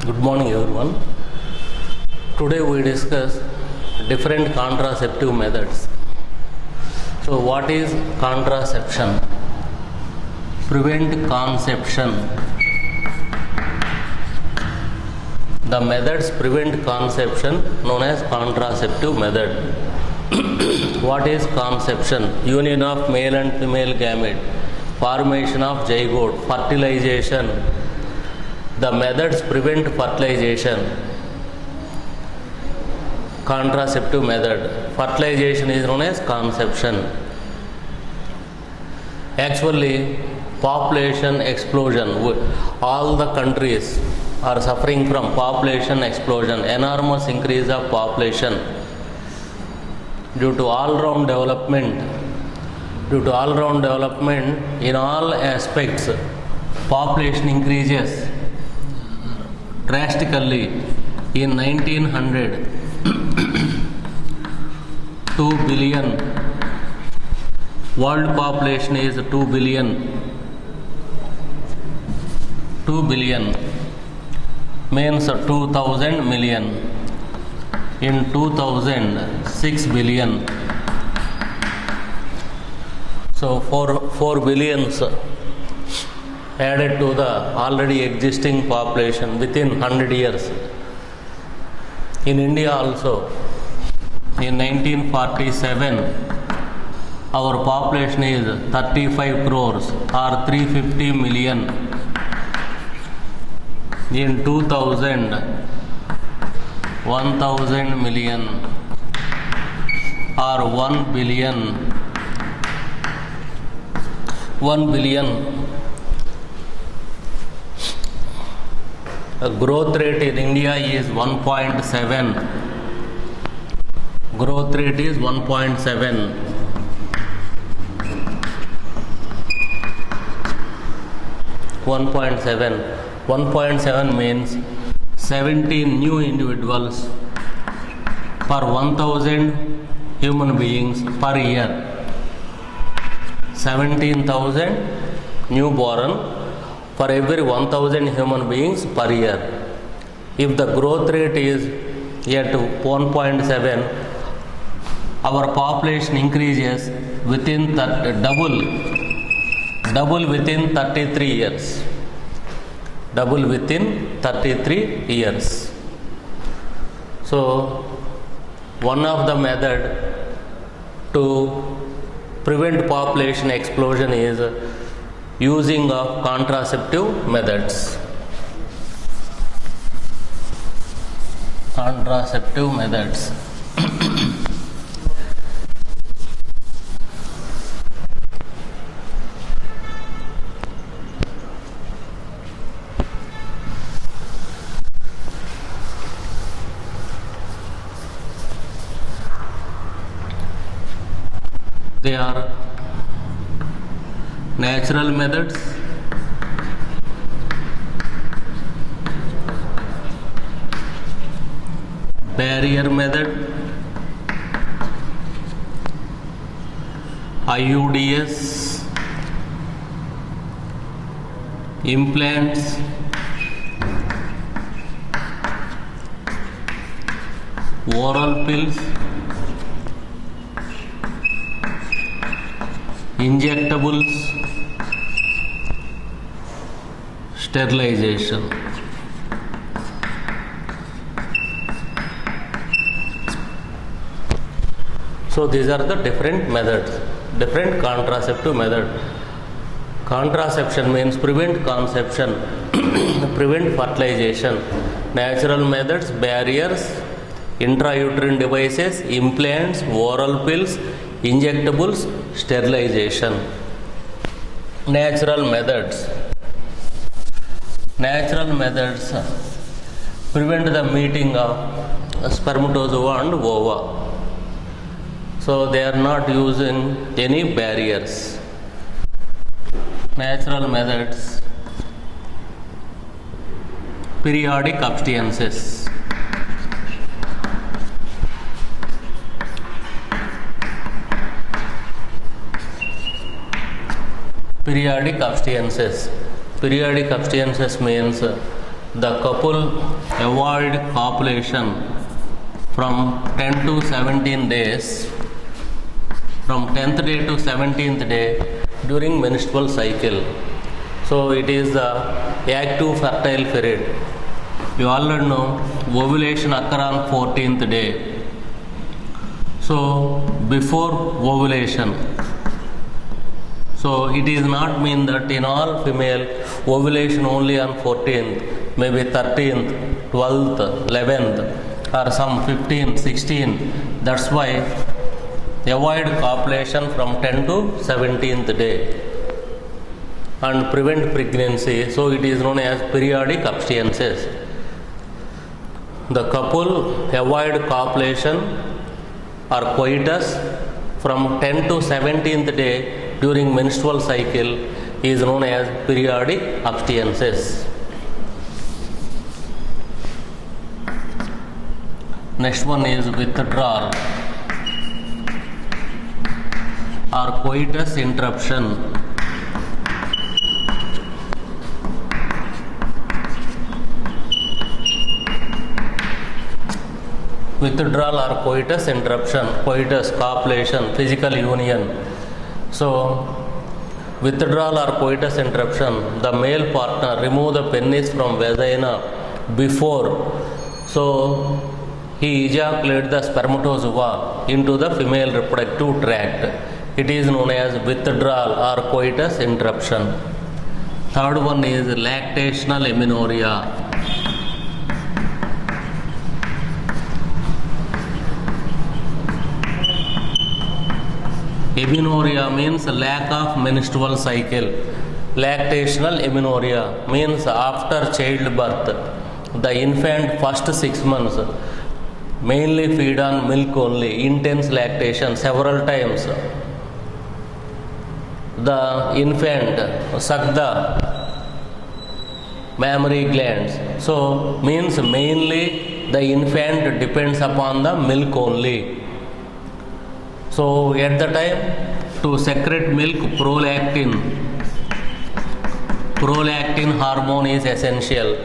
Good morning, everyone. Today we discuss different contraceptive methods. So, what is contraception? Prevent conception. The methods prevent conception known as contraceptive method. What is conception? Union of male and female gamete, formation of zygote, fertilization. The methods prevent fertilization. Contraceptive method. Fertilization is known as conception. Actually, population explosion. All the countries are suffering from population explosion, enormous increase of population due to all-round development. Due to all-round development in all aspects, population increases drastically. In 1900, 2 billion. World population is 2 billion. 2 billion means 2000 million. In 2000, 6 billion. So 4 billions added to the already existing population within 100 years. In India also, in 1947, our population is 35 crores or 350 million. In 2000, 1000 million or 1 billion. 1 billion. Growth rate in India is 1.7. Growth rate is 1.7. One point seven means 17 new individuals per 1000 human beings per year. 17,000 newborn for every 1000 human beings per year. If the growth rate is at 1.7, our population increases within double within 33 years. Double within 33 years. So, one of the method to prevent population explosion is using of contraceptive methods. Contraceptive methods. They are natural methods, barrier method, IUDs, implants, oral pills, injectables, sterilization. So these are the different methods, different contraceptive method. Contraception means prevent conception, prevent fertilization. Natural methods, barriers, intrauterine devices, implants, oral pills, injectables, sterilization. Natural methods. Natural methods prevent the meeting of spermatozoa and ova. So they are not using any barriers. Natural methods. Periodic abstinences. Periodic abstinences. Periodic abstinences means the couple avoid copulation from 10 to 17 days, from 10th day to 17th day during menstrual cycle. So it is the active fertile period. You already know ovulation occur on 14th day. So before ovulation, so it is not mean that in all female ovulation only on 14th, maybe 13th, 12th, 11th, or some 15th, 16th. That's why avoid copulation from 10 to 17th day and prevent pregnancy. So it is known as periodic abstinences. The couple avoid copulation or coitus from 10 to 17th day during menstrual cycle is known as periodic abstinences. Next one is withdrawal or coitus interruption. Withdrawal or coitus interruption, coitus, copulation, physical union. So withdrawal or coitus interruption, the male partner remove the penis from vagina before, so he ejaculates the spermatozoa into the female reproductive tract. It is known as withdrawal or coitus interruption. Third one is lactational amenorrhea. Amenorrhea means lack of menstrual cycle. Lactational amenorrhea means after childbirth, the infant first 6 months mainly feed on milk only, intense lactation several times. The infant suck the mammary glands. So means mainly the infant depends upon the milk only. So at the time to secrete milk, prolactin hormone is essential.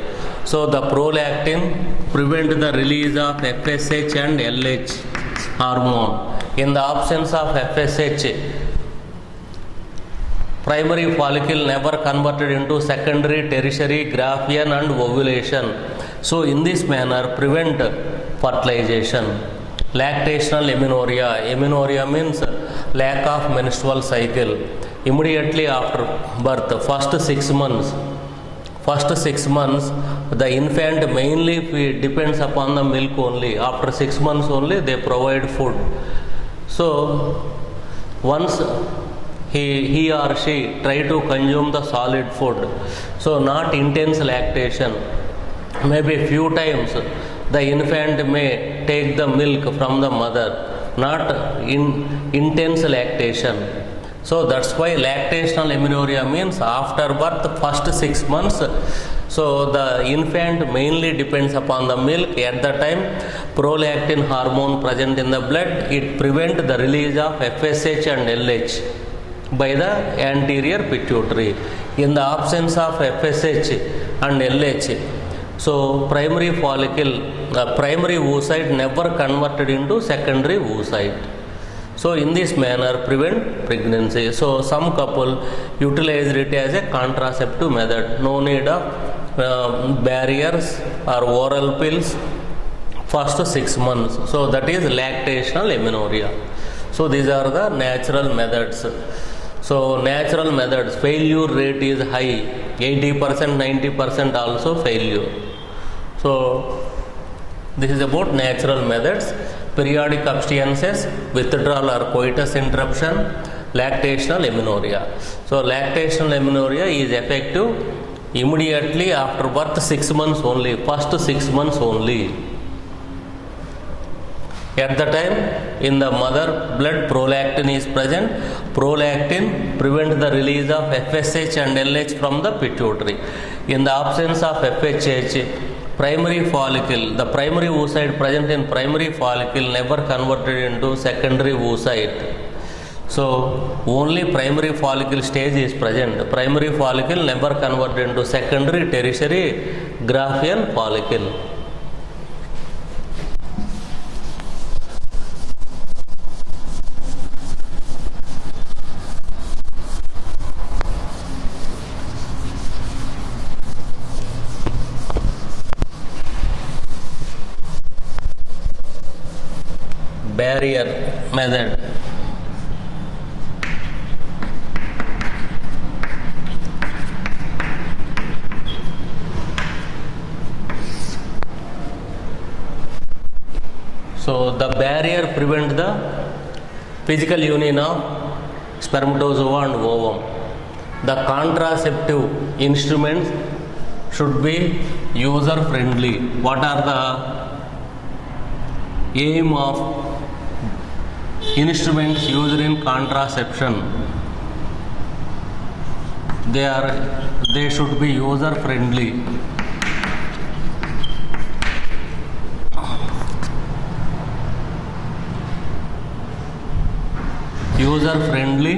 So the prolactin prevent the release of FSH and LH hormone. In the absence of FSH, primary follicle never converted into secondary, tertiary, Graafian and ovulation. So in this manner prevent fertilization. Lactational amenorrhea. Amenorrhea means lack of menstrual cycle. Immediately after birth, first 6 months, the infant mainly depends upon the milk only. After 6 months only they provide food. So once he or she try to consume the solid food, so not intense lactation, maybe few times the infant may take the milk from the mother, not in intense lactation. So that's why lactational amenorrhea means after birth first 6 months, so the infant mainly depends upon the milk. At the time prolactin hormone present in the blood, it prevents the release of FSH and LH by the anterior pituitary. In the absence of FSH and LH, so primary follicle, primary oocyte never converted into secondary oocyte. So in this manner prevent pregnancy. So some couple utilize it as a contraceptive method. No need of barriers or oral pills first 6 months. So that is lactational amenorrhea. So these are the natural methods. So natural methods, failure rate is high, 80%, 90% also failure. So this is about natural methods: periodic abstinences, withdrawal or coitus interruption, lactational amenorrhea. So lactational amenorrhea is effective immediately after birth, 6 months only, first 6 months only. At the time in the mother blood prolactin is present. Prolactin prevents the release of FSH and LH from the pituitary. In the absence of FSH, primary follicle, the primary oocyte present in primary follicle never converted into secondary oocyte. So only primary follicle stage is present. Primary follicle never converted into secondary, tertiary, Graafian follicle. Barrier method. So the barrier prevents the physical union of spermatozoa and ovum. The contraceptive instruments should be user friendly. What are the aim of instruments used in contraception? They should be user friendly. User friendly,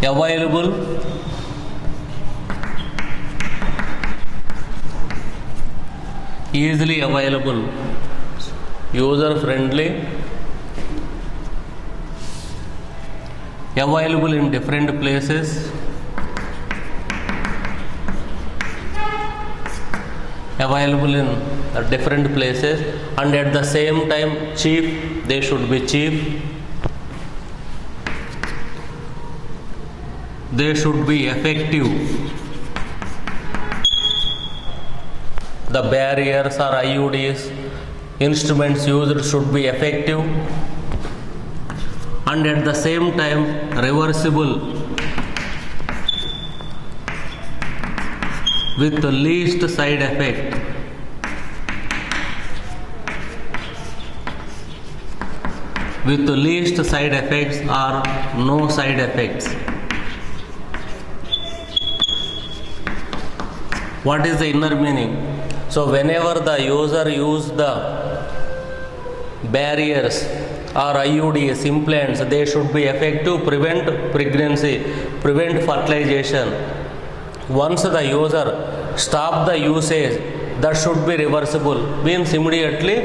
available, easily available. User friendly, available in different places, and at the same time cheap. They should be cheap. They should be effective. The barriers or IUDs instruments used should be effective and at the same time reversible with the least side effect. With the least side effects or no side effects. What is the inner meaning? So whenever the user use the barriers or IUDs, implants, they should be effective, prevent pregnancy, prevent fertilization. Once the user stop the usage, that should be reversible, means immediately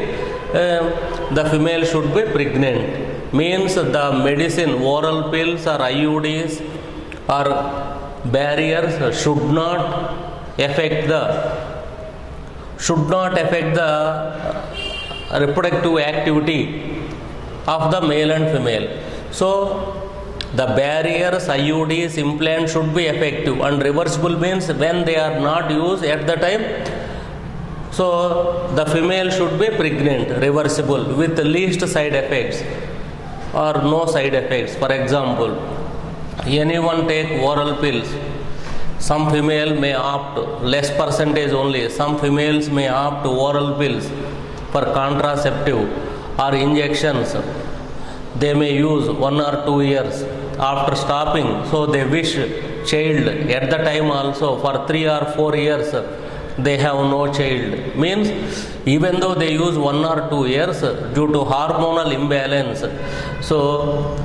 the female should be pregnant. Means the medicine, oral pills or IUDs or barriers should not affect the reproductive activity of the male and female. So the barriers, IUDs, implants should be effective, and reversible means when they are not used at the time, so the female should be pregnant, reversible with the least side effects or no side effects. For example, anyone take oral pills. Some female may opt less percentage only. Some females may opt oral pills for contraceptive or injections. They may use 1 or 2 years after stopping. So they wish child at the time also for 3 or 4 years. They have no child. Means even though they use 1 or 2 years due to hormonal imbalance, so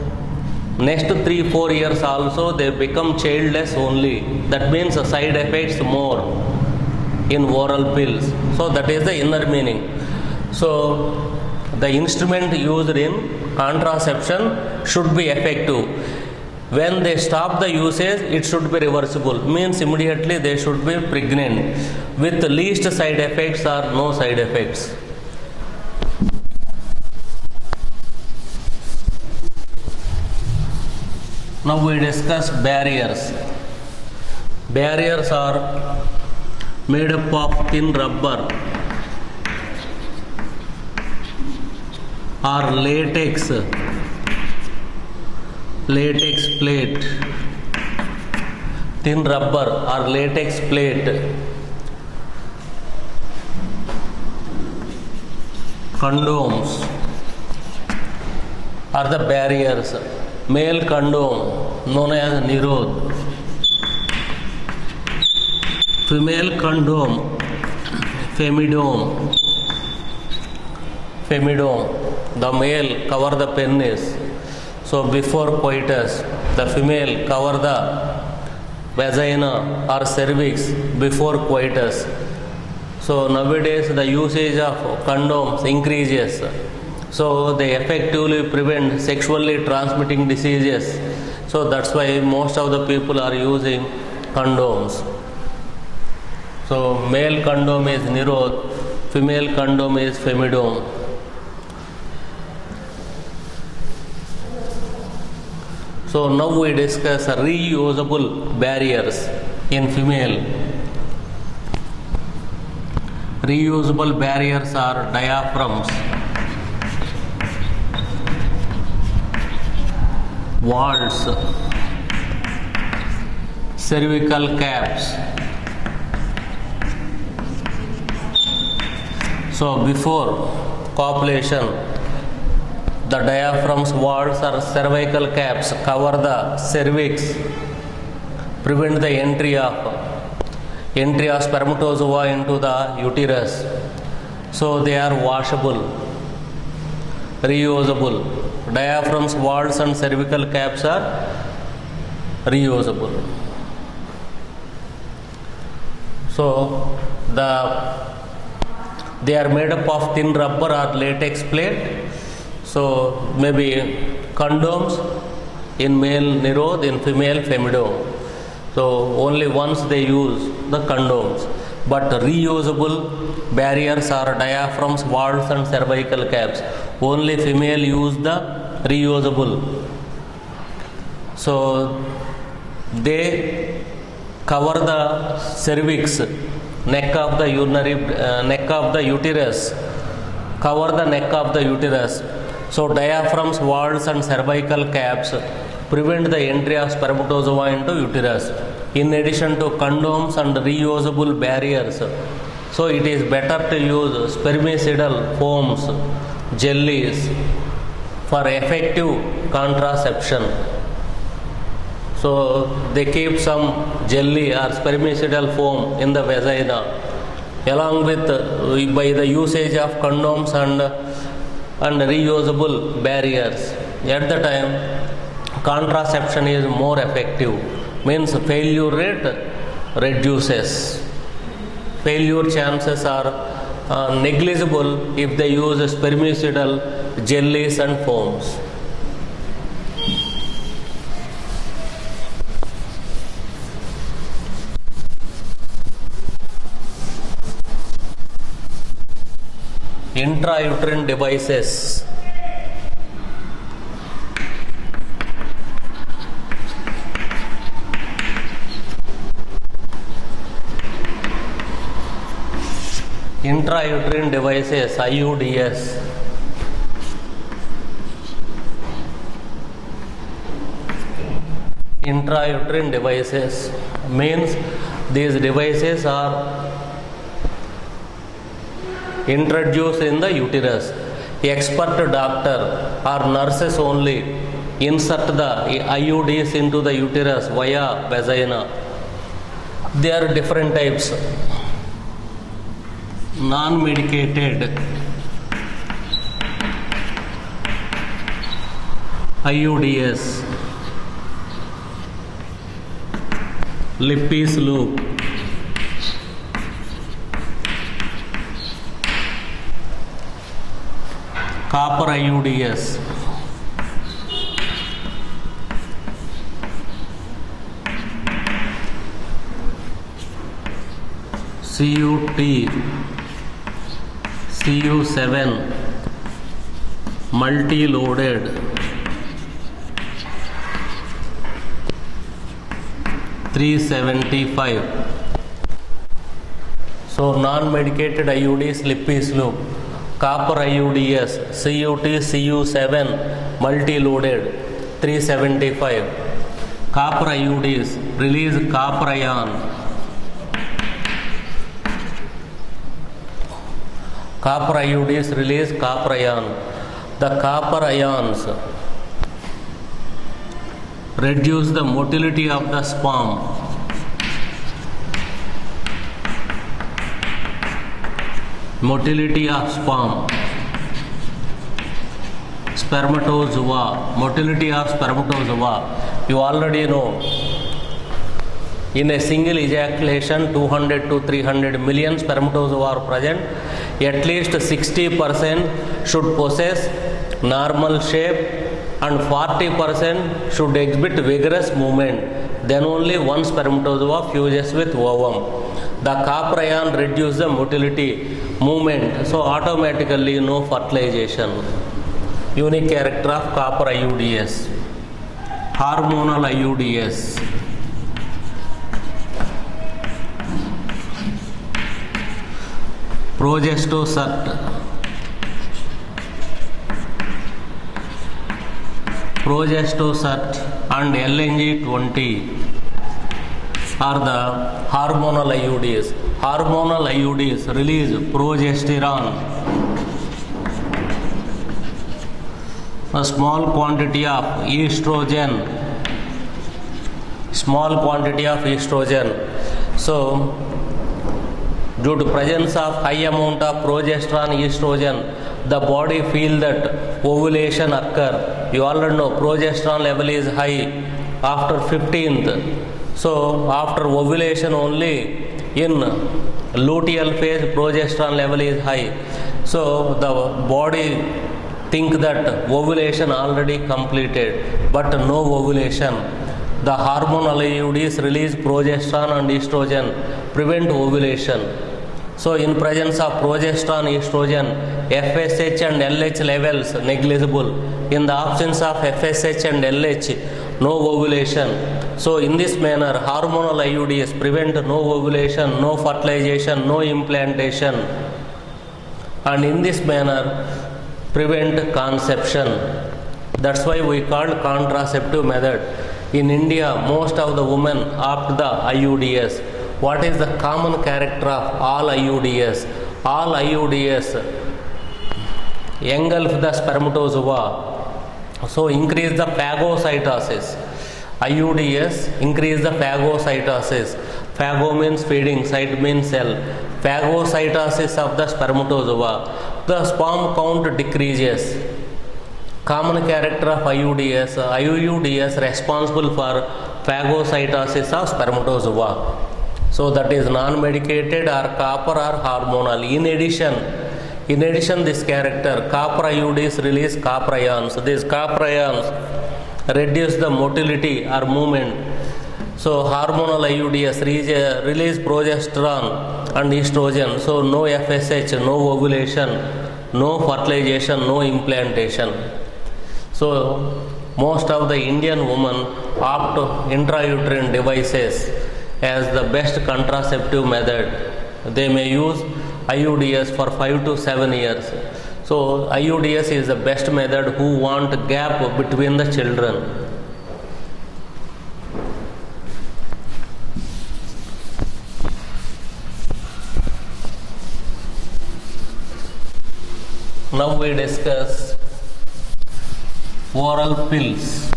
next 3-4 years also they become childless only. That means side effects more in oral pills. So that is the inner meaning. So the instrument used in contraception should be effective. When they stop the usage, it should be reversible. Means immediately they should be pregnant with the least side effects or no side effects. Now we discuss barriers. Barriers are made up of thin rubber or latex plate, thin rubber or latex plate, condoms are the barriers. Male condom known as Nirod, female condom femidome. The male cover the penis, So before coitus, the female cover the vagina or cervix before coitus. So nowadays the usage of condoms increases. So they effectively prevent sexually transmitting diseases. So that's why most of the people are using condoms. So male condom is Nirod, female condom is Femidome. So now we discuss reusable barriers in female. Reusable barriers are diaphragms, walls, cervical caps. So before copulation, the diaphragms, walls or cervical caps cover the cervix, prevent the entry of spermatozoa into the uterus. So they are washable, reusable. Diaphragms, walls and cervical caps are reusable. So they are made up of thin rubber or latex plate. So maybe condoms in male Nirod, in female Femidome. So only once they use the condoms. But reusable barriers are diaphragms, walls and cervical caps. Only female use the reusable. So they cover the cervix, neck of the uterus, cover the neck of the uterus. So diaphragms, walls and cervical caps prevent the entry of spermatozoa into uterus. In addition to condoms and reusable barriers, so it is better to use spermicidal foams, jellies for effective contraception. So they keep some jelly or spermicidal foam in the vagina along with by the usage of condoms and reusable barriers. At the time, contraception is more effective, means failure rate reduces. Failure chances are negligible if they use spermicidal jellies and foams. Intrauterine devices. Intrauterine devices, IUDs. Intrauterine devices means these devices are introduced in the uterus. Expert doctor or nurses only insert the IUDs into the uterus via vagina. There are different types. Non-medicated IUDs, Lippes loop, copper IUDs, CUT, CU7 multi-loaded, $375. So non-medicated IUDs, Lippes loop, copper IUDs, CUT, CU7 multi-loaded, $375. Copper IUDs release copper ion. Copper IUDs release copper ion. The copper ions reduce the motility of the sperm. Motility of sperm. spermatozoa, motility of spermatozoa. You already know, in a single ejaculation 200 to 300 million spermatozoa are present. At least 60% should possess normal shape and 40% should exhibit vigorous movement. Then only one spermatozoa fuses with ovum. The copper ion reduces the motility movement, so automatically no fertilization. Unique character of copper IUDs. Hormonal IUDs. Progestocert, and LNG20 are the hormonal IUDs. Hormonal IUDs release progesterone, a small quantity of estrogen. So, due to presence of high amount of progesterone, estrogen, the body feel that ovulation occur. You already know progesterone level is high after 15th. So after ovulation only in luteal phase progesterone level is high. So the body think that ovulation already completed, but no ovulation. The hormonal IUDs release progesterone and estrogen, prevent ovulation. So in presence of progesterone, estrogen, FSH and LH levels negligible. In the absence of FSH and LH, no ovulation. So in this manner, hormonal IUDs prevent no ovulation, no fertilization, no implantation. And in this manner, prevent conception. That's why we call contraceptive method. In India, most of the women opt the IUDs. What is the common character of all IUDs? All IUDs engulf the spermatozoa, so increase the phagocytosis. IUDs increase the phagocytosis. Phago means feeding, cyte means cell. Phagocytosis of the spermatozoa. The sperm count decreases. Common character of IUDs. IUDs responsible for phagocytosis of spermatozoa. So that is non-medicated or copper or hormonal. In addition this character, copper IUDs release copper ions. These copper ions reduce the motility or movement. So hormonal IUDs release progesterone and estrogen. So no FSH, no ovulation, no fertilization, no implantation. So most of the Indian women opt intrauterine devices as the best contraceptive method. They may use IUDs for 5 to 7 years. So IUDs is the best method who want gap between the children. Now we discuss oral pills.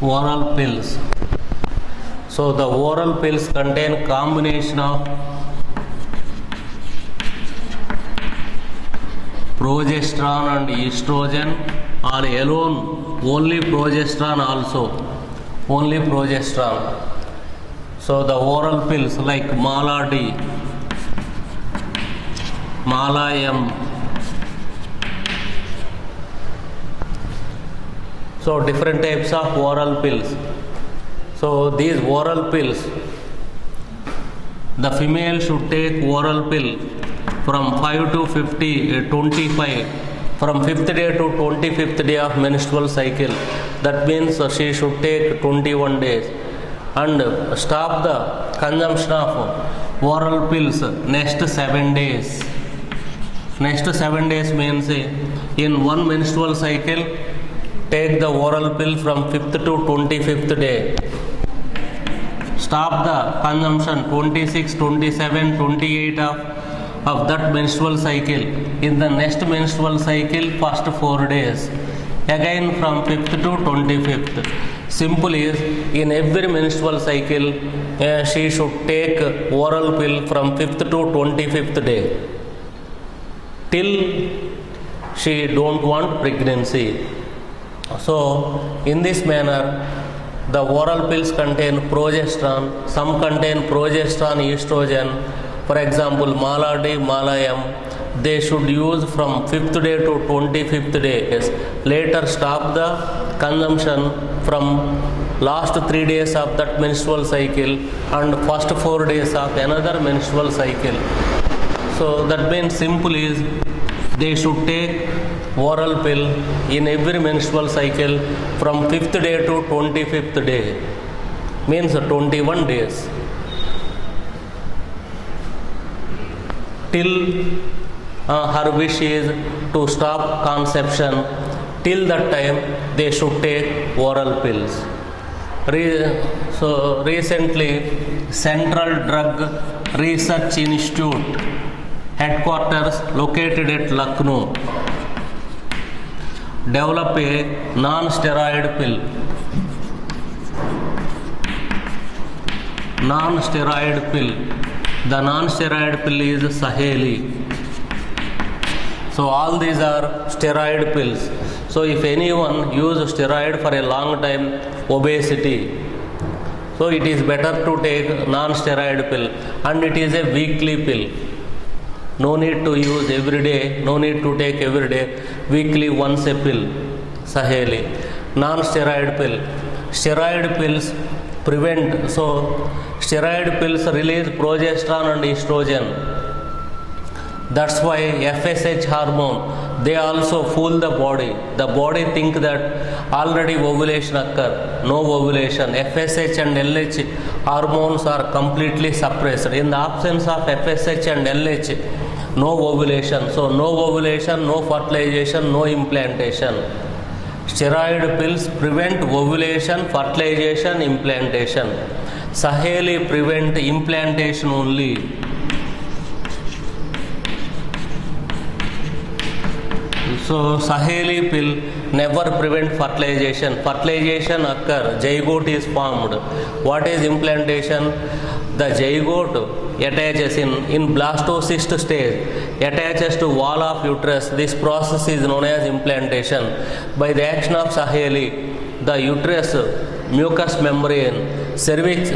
Oral pills. So the oral pills contain combination of progesterone and estrogen, or alone only progesterone also, only progesterone. So the oral pills like Mala D, Mala M. So different types of oral pills. So these oral pills, the female should take oral pill from 5 to 25, from 5th day to 25th day of menstrual cycle. That means she should take 21 days, and stop the consumption of oral pills next 7 days. Next 7 days means in one menstrual cycle, take the oral pill from 5th to 25th day. Stop the consumption 26, 27, 28 of of that menstrual cycle. In the next menstrual cycle, first 4 days. Again from 5th to 25th. Simple is, in every menstrual cycle, she should take oral pill from 5th to 25th day. Till she don't want pregnancy. So, in this manner, the oral pills contain progesterone, some contain progesterone, estrogen. For example, Mala D, Mala M, they should use from 5th day to 25th day. Yes. Later stop the consumption from last 3 days of that menstrual cycle and first 4 days of another menstrual cycle. So that means simple is, they should take oral pill in every menstrual cycle from 5th day to 25th day, means 21 days. Till her wish is to stop conception, till that time they should take oral pills. So recently, Central Drug Research Institute, headquarters located at Lucknow, develop a non-steroid pill. Non-steroid pill. The non-steroid pill is Saheli. So all these are steroid pills. So if anyone use steroid for a long time, obesity, so it is better to take non-steroid pill, and it is a weekly pill. No need to use every day, no need to take every day, weekly once a pill, Saheli. Non-steroid pill. Steroid pills prevent, so steroid pills release progesterone and estrogen. That's why FSH hormone, they also fool the body. The body think that already ovulation occur. No ovulation. FSH and LH hormones are completely suppressed. In the absence of FSH and LH, no ovulation. So no ovulation, no fertilization, no implantation. Steroid pills prevent ovulation, fertilization, implantation. Saheli prevent implantation only. So Saheli pill never prevent fertilization. Fertilization occur, zygote is formed. What is implantation? The zygote attaches in blastocyst stage, attaches to wall of uterus. This process is known as implantation. By the action of Saheli, the uterus mucous membrane, cervix,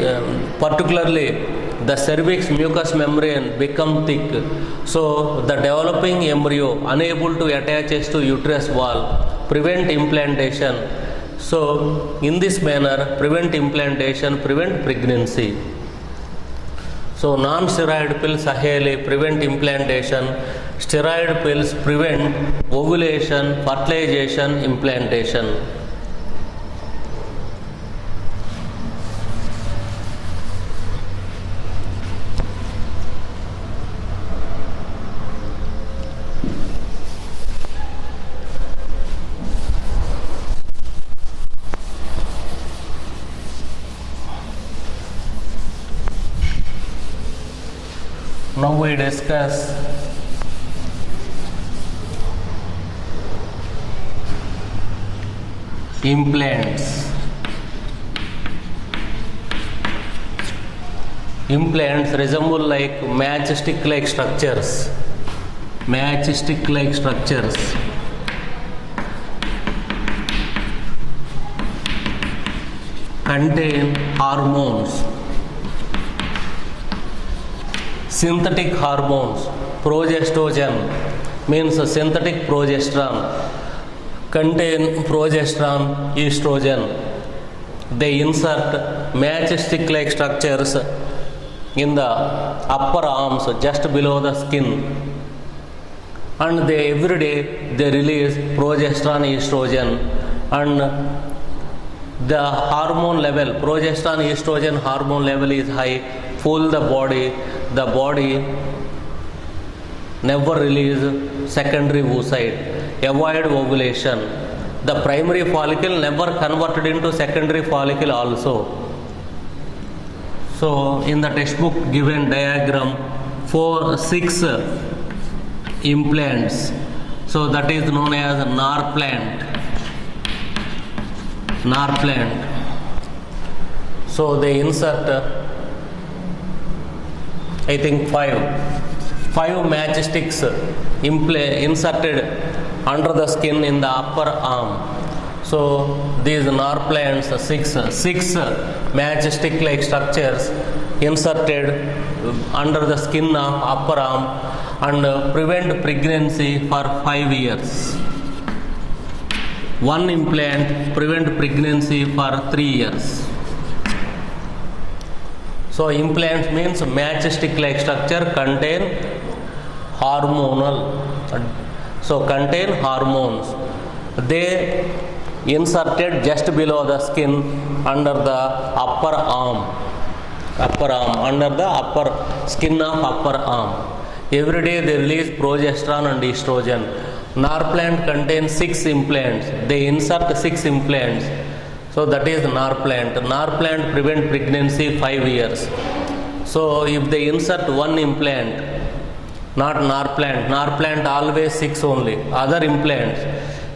particularly the cervix mucous membrane become thick. So the developing embryo unable to attach to uterus wall, prevent implantation. So in this manner, prevent implantation, prevent pregnancy. So non-steroid pills Saheli prevent implantation, steroid pills prevent ovulation, fertilization, implantation. Now we discuss implants. Implants resemble like matchstick-like structures. Matchstick-like structures. Contain hormones. Synthetic hormones, progestogen means synthetic progesterone, contain progesterone, estrogen. They insert matchstick-like structures in the upper arms, just below the skin, and they every day they release progesterone, estrogen, and the hormone level, progesterone, estrogen hormone level is high, fool the body never release secondary oocyte, avoid ovulation. The primary follicle never converted into secondary follicle also. So in the textbook given diagram, 6 implants. So that is known as Narplant. So they insert, I think five matchsticks inserted under the skin in the upper arm. So these Narplants, six matchstick-like structures inserted under the skin of upper arm and prevent pregnancy for 5 years. One implant prevent pregnancy for 3 years. So implants means matchstick-like structure contain contain hormones. They inserted just below the skin under the upper arm, under the upper skin of upper arm. Every day they release progesterone and estrogen. Narplant contains 6 implants. They insert 6 implants. So that is Narplant. Narplant prevent pregnancy 5 years. So if they insert one implant, not Narplant always 6 only. Other implants,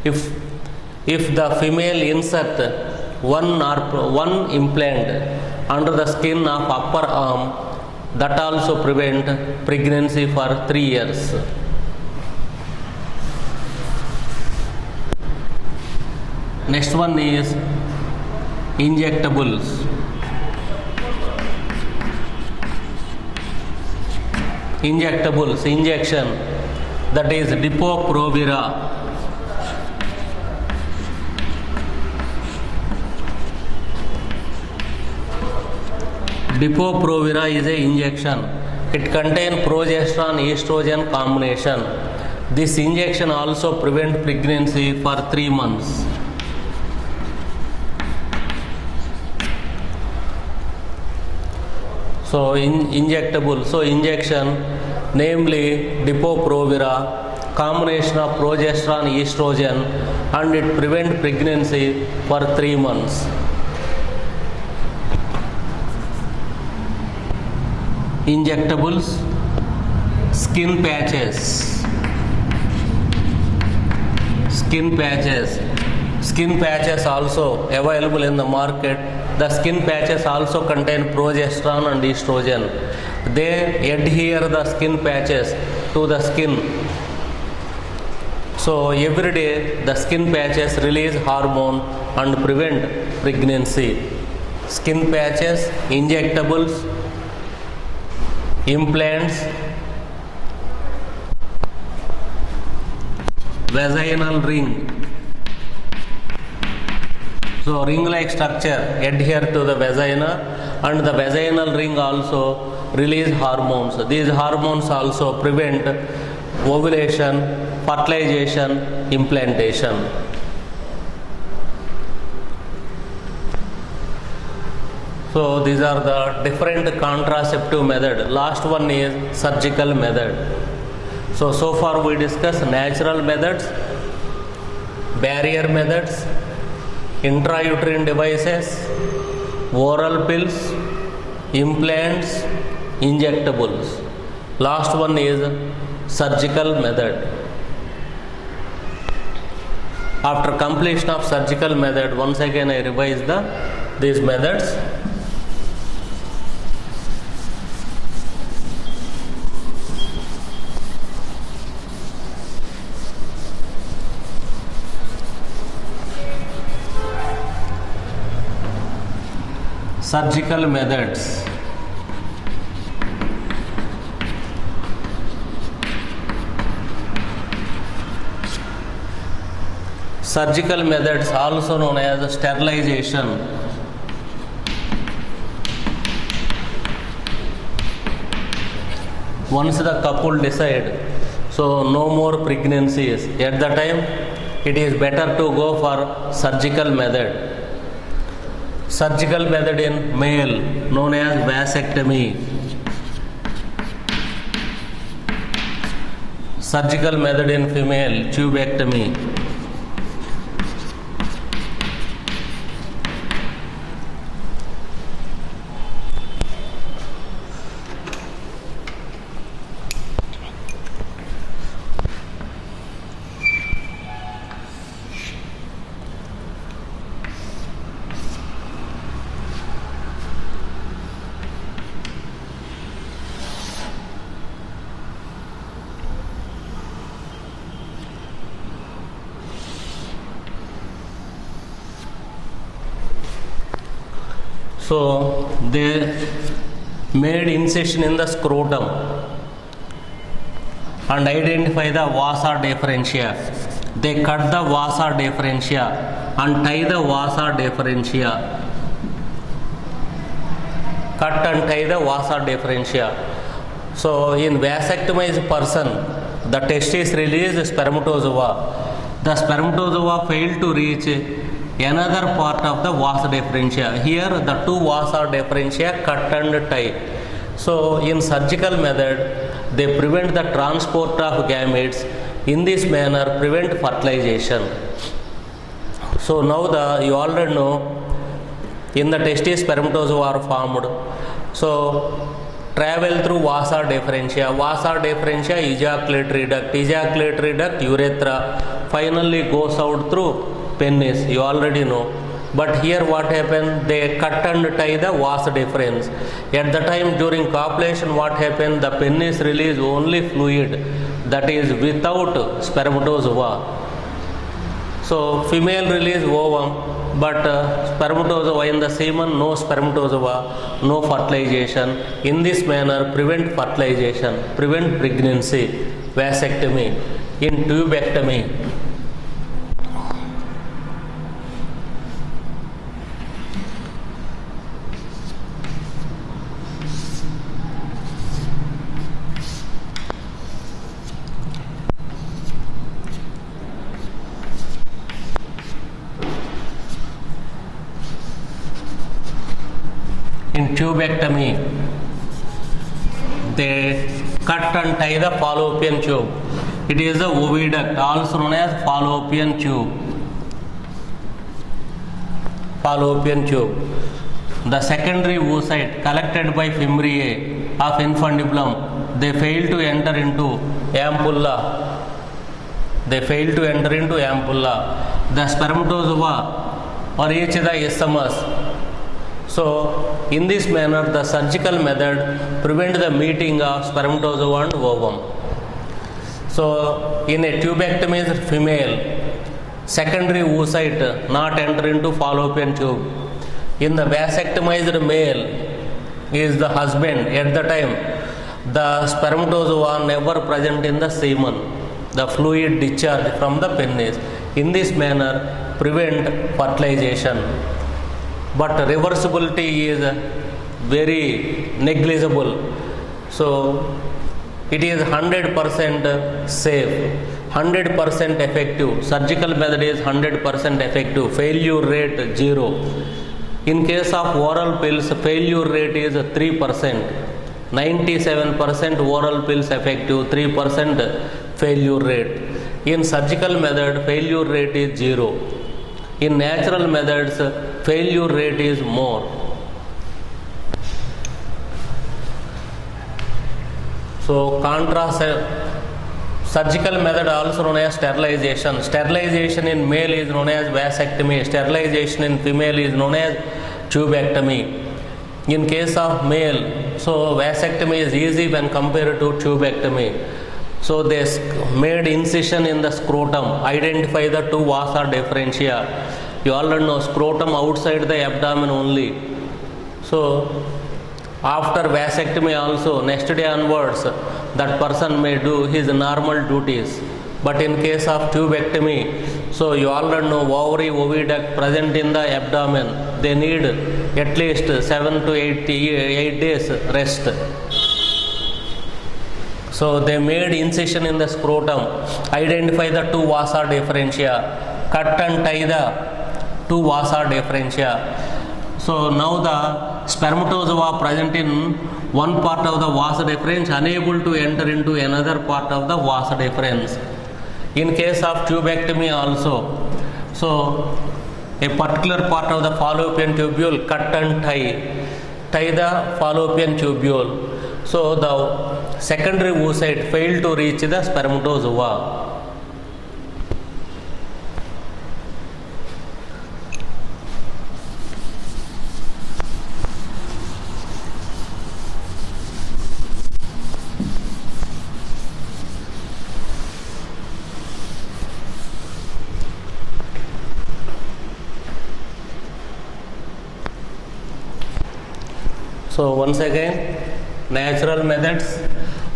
if the female insert one implant under the skin of upper arm, that also prevent pregnancy for 3 years. Next one is injectables. Injection, that is Depo-Provera. Depo-Provera is a injection. It contains progesterone estrogen combination. This injection also prevent pregnancy for 3 months. So injectable, so injection, namely Depo-Provera, combination of progesterone estrogen, and it prevent pregnancy for 3 months. Injectables, skin patches. Skin patches also available in the market. The skin patches also contain progesterone and estrogen. They adhere the skin patches to the skin. So every day the skin patches release hormone and prevent pregnancy. Skin patches, injectables, implants, vaginal ring. So ring-like structure adhere to the vagina, and the vaginal ring also release hormones. These hormones also prevent ovulation, fertilization, implantation. So these are the different contraceptive methods. Last one is surgical method. So far we discussed natural methods, barrier methods, intrauterine devices, oral pills, implants, injectables. Last one is surgical method. After completion of surgical method, once again I revise these methods. Surgical methods. Surgical methods also known as sterilization. Once the couple decide, so no more pregnancies, at the time it is better to go for surgical method. Surgical method in male known as vasectomy. Surgical method in female, tubectomy. So they made incision in the scrotum and identify the vasa deferentia. They cut the vasa deferentia and tie the vasa deferentia. Cut and tie the vasa deferentia. So in vasectomized person, the testis release spermatozoa. The spermatozoa failed to reach another part of the vasa deferentia. Here the two vasa deferentia cut and tie. So in surgical method, they prevent the transport of gametes. In this manner, prevent fertilization. So now you already know, in the testis spermatozoa are formed. So travel through vasa deferentia. Vasa deferentia, ejaculatory duct, urethra, finally goes out through penis. You already know. But here what happened? They cut and tie the vas deferens. At the time during copulation, what happened? The penis release only fluid, that is without spermatozoa. So female release ovum, but spermatozoa in the semen, no spermatozoa, no fertilization. In this manner, prevent fertilization, prevent pregnancy. Vasectomy. In tubectomy, tubectomy, they cut and tie the fallopian tube. It is the oviduct, also known as fallopian tube. Fallopian tube. The secondary oocyte collected by fimbriae of infundibulum, they fail to enter into ampulla. They fail to enter into ampulla. The spermatozoa reach the isthmus. So in this manner, the surgical method prevent the meeting of spermatozoa and ovum. So in a tubectomized female, secondary oocyte not enter into fallopian tube. In the vasectomized male is the husband. At the time, the spermatozoa never present in the semen. The fluid discharge from the penis. In this manner, prevent fertilization. But reversibility is very negligible. So it is 100% safe, 100% effective. Surgical method is 100% effective. Failure rate 0. In case of oral pills, failure rate is 3%. 97% oral pills effective, 3% failure rate. In surgical method, failure rate is 0. In natural methods, failure rate is more. So surgical method also known as sterilization. Sterilization in male is known as vasectomy. Sterilization in female is known as tubectomy. In case of male, so vasectomy is easy when compared to tubectomy. So they made incision in the scrotum, identify the two vasa deferentia. You already know scrotum outside the abdomen only. So after vasectomy also, next day onwards, that person may do his normal duties. But in case of tubectomy, so you already know ovary, oviduct present in the abdomen, they need at least 7 to 8 days rest. So they made incision in the scrotum, identify the two vasa deferentia, cut and tie the two vasa deferentia. So now the spermatozoa present in one part of the vas deferens unable to enter into another part of the vas deferens. In case of tubectomy also, so a particular part of the fallopian tubule cut and tie the fallopian tubule. So the secondary oocyte failed to reach the spermatozoa. So once again, natural methods.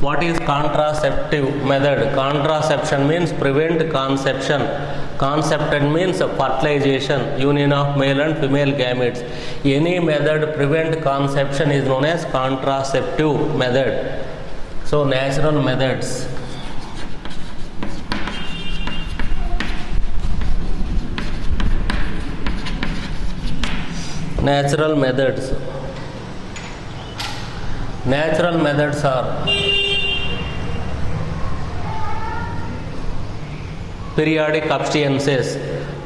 What is contraceptive method? Contraception means prevent conception. Concepted means fertilization, union of male and female gametes. Any method prevent conception is known as contraceptive method. So natural methods. Natural methods. Natural methods are periodic abstinences,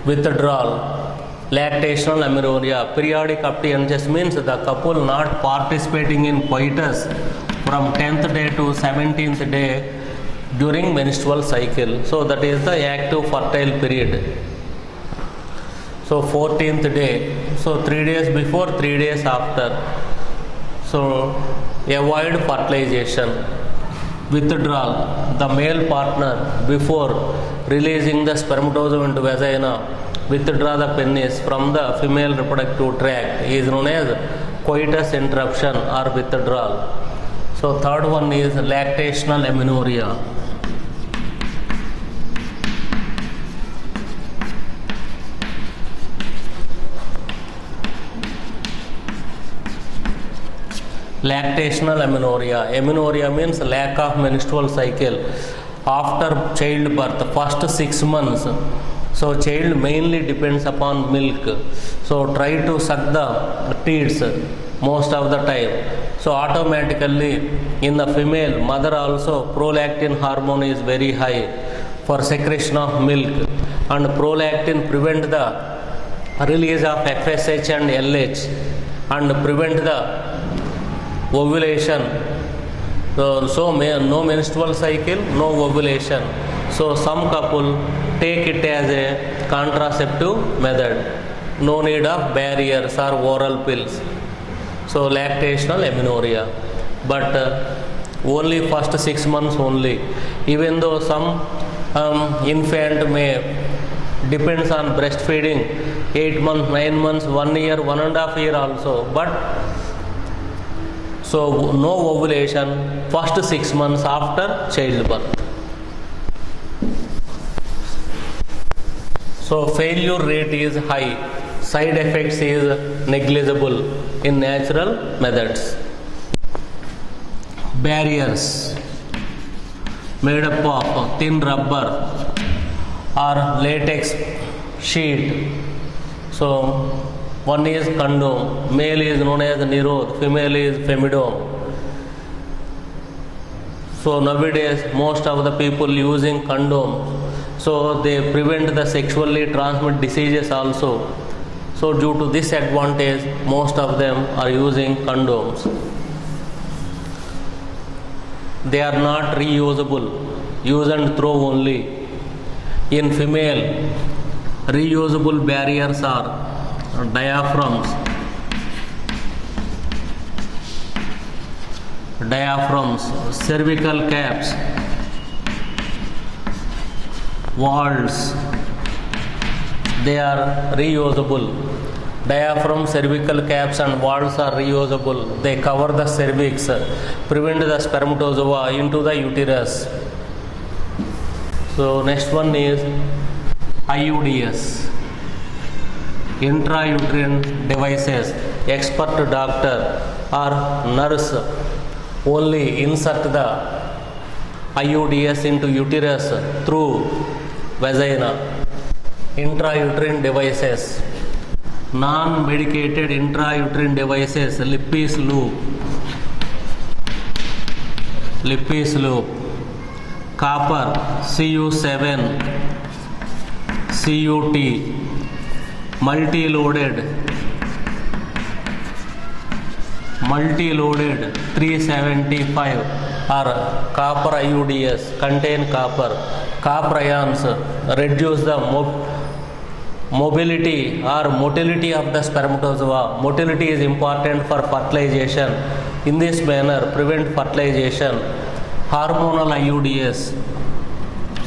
withdrawal, lactational amenorrhea. Periodic abstinences means the couple not participating in coitus from 10th day to 17th day during menstrual cycle. So that is the active fertile period. So 14th day. So 3 days before, 3 days after. So avoid fertilization. Withdrawal. The male partner before releasing the spermatozoa into vagina withdraw the penis from the female reproductive tract is known as coitus interruption or withdrawal. So third one is lactational amenorrhea. Lactational amenorrhea. Amenorrhea means lack of menstrual cycle after childbirth, first 6 months. So child mainly depends upon milk. So try to suck the teats most of the time. So automatically in the female mother also prolactin hormone is very high for secretion of milk, and prolactin prevent the release of FSH and LH and prevent the ovulation. So no menstrual cycle, no ovulation. So some couple take it as a contraceptive method. No need of barriers or oral pills. So lactational amenorrhea. But only first 6 months only. Even though some infant may depends on breastfeeding 8 months, 9 months, 1 year, 1.5 years also. But so no ovulation first 6 months after childbirth. So failure rate is high, side effects is negligible in natural methods. Barriers made up of thin rubber or latex sheet. So one is condom, male is known as Nirod, female is Femidome. So nowadays most of the people using condom, so they prevent the sexually transmitted diseases also. So due to this advantage, most of them are using condoms. They are not reusable, use and throw only. In female, reusable barriers are diaphragms, cervical caps, walls. They are reusable. Diaphragm, cervical caps and walls are reusable. They cover the cervix, prevent the spermatozoa into the uterus. So next one is IUDs, intrauterine devices. Expert doctor or nurse only insert the IUDs into uterus through vagina. Intrauterine devices. Non-medicated intrauterine devices, Lippes loop, copper, Cu7, CUT, multi-loaded 375 or copper IUDs contain copper. Copper ions reduce the mobility or motility of the spermatozoa. Motility is important for fertilization. In this manner, prevent fertilization. Hormonal IUDs,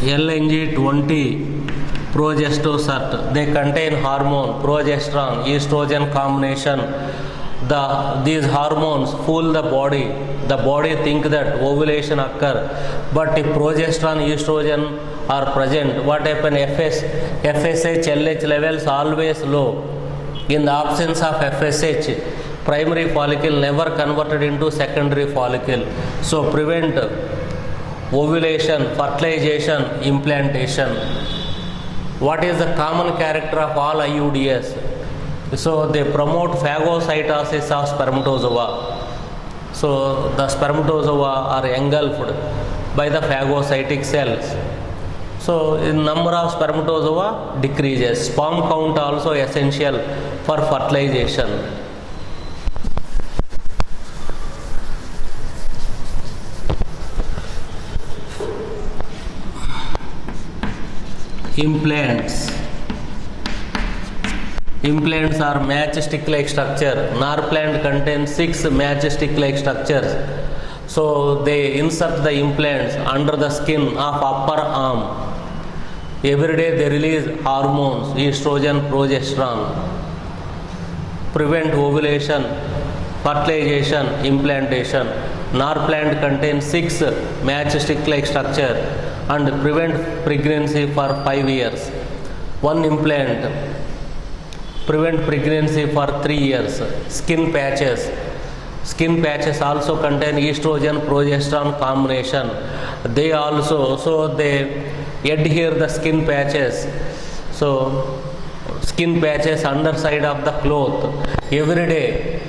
LNG20, progestocert. They contain hormone, progesterone, estrogen combination these hormones fool the body. The body think that ovulation occur, but if progesterone, estrogen are present, what happen? FSH, LH levels always low. In the absence of FSH, primary follicle never converted into secondary follicle. So prevent ovulation, fertilization, implantation. What is the common character of all IUDs? So they promote phagocytosis of spermatozoa. So the spermatozoa are engulfed by the phagocytic cells. So in number of spermatozoa decreases. Sperm count also essential for fertilization. Implants. Implants are matchstick-like structure. NAR plant contains 6 matchstick-like structures. So they insert the implants under the skin of upper arm. Every day they release hormones, estrogen, progesterone. Prevent ovulation, fertilization, implantation. NAR plant contains 6 matchstick-like structure and prevent pregnancy for 5 years. One implant prevent pregnancy for 3 years. Skin patches. Skin patches also contain estrogen, progesterone combination. They also, so they adhere the skin patches. So skin patches underside of the cloth. Every day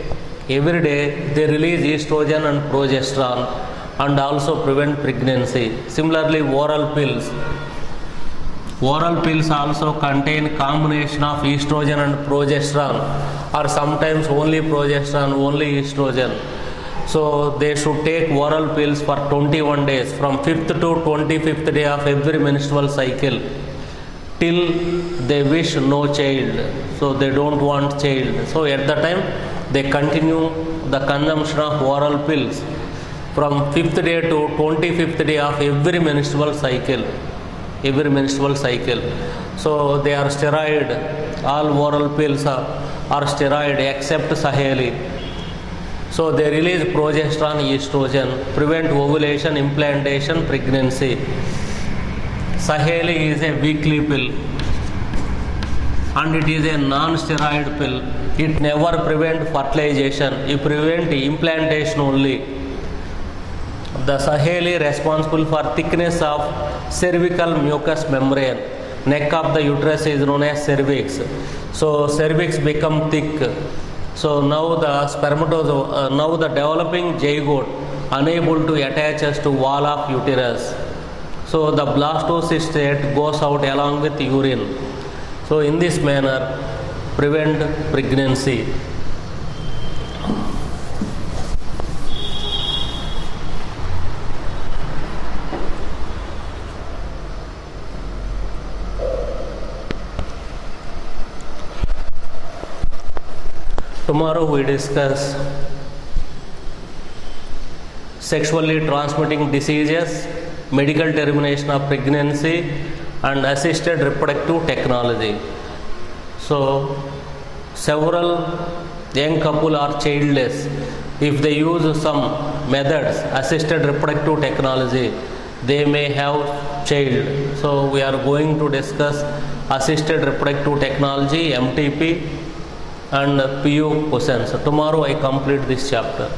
they release estrogen and progesterone and also prevent pregnancy. Similarly, oral pills. Oral pills also contain combination of estrogen and progesterone, or sometimes only progesterone, only estrogen. So they should take oral pills for 21 days from 5th to 25th day of every menstrual cycle till they wish no child. So they don't want child. So at the time they continue the consumption of oral pills from 5th day to 25th day of every menstrual cycle. So they are steroid. All oral pills are steroid except Saheli. So they release progesterone, estrogen, prevent ovulation, implantation, pregnancy. Saheli is a weekly pill and it is a non-steroid pill. It never prevent fertilization. It prevent implantation only. The Saheli responsible for thickness of cervical mucous membrane. Neck of the uterus is known as cervix. So cervix become thick. So now the spermatozoa, now the developing zygote unable to attach us to wall of uterus. So the blastocyst state goes out along with urine. So in this manner prevent pregnancy. Tomorrow we discuss sexually transmitting diseases, medical termination of pregnancy and assisted reproductive technology. So several young couple are childless. If they use some methods, assisted reproductive technology, they may have child. So we are going to discuss assisted reproductive technology, MTP and PU questions. Tomorrow I complete this chapter.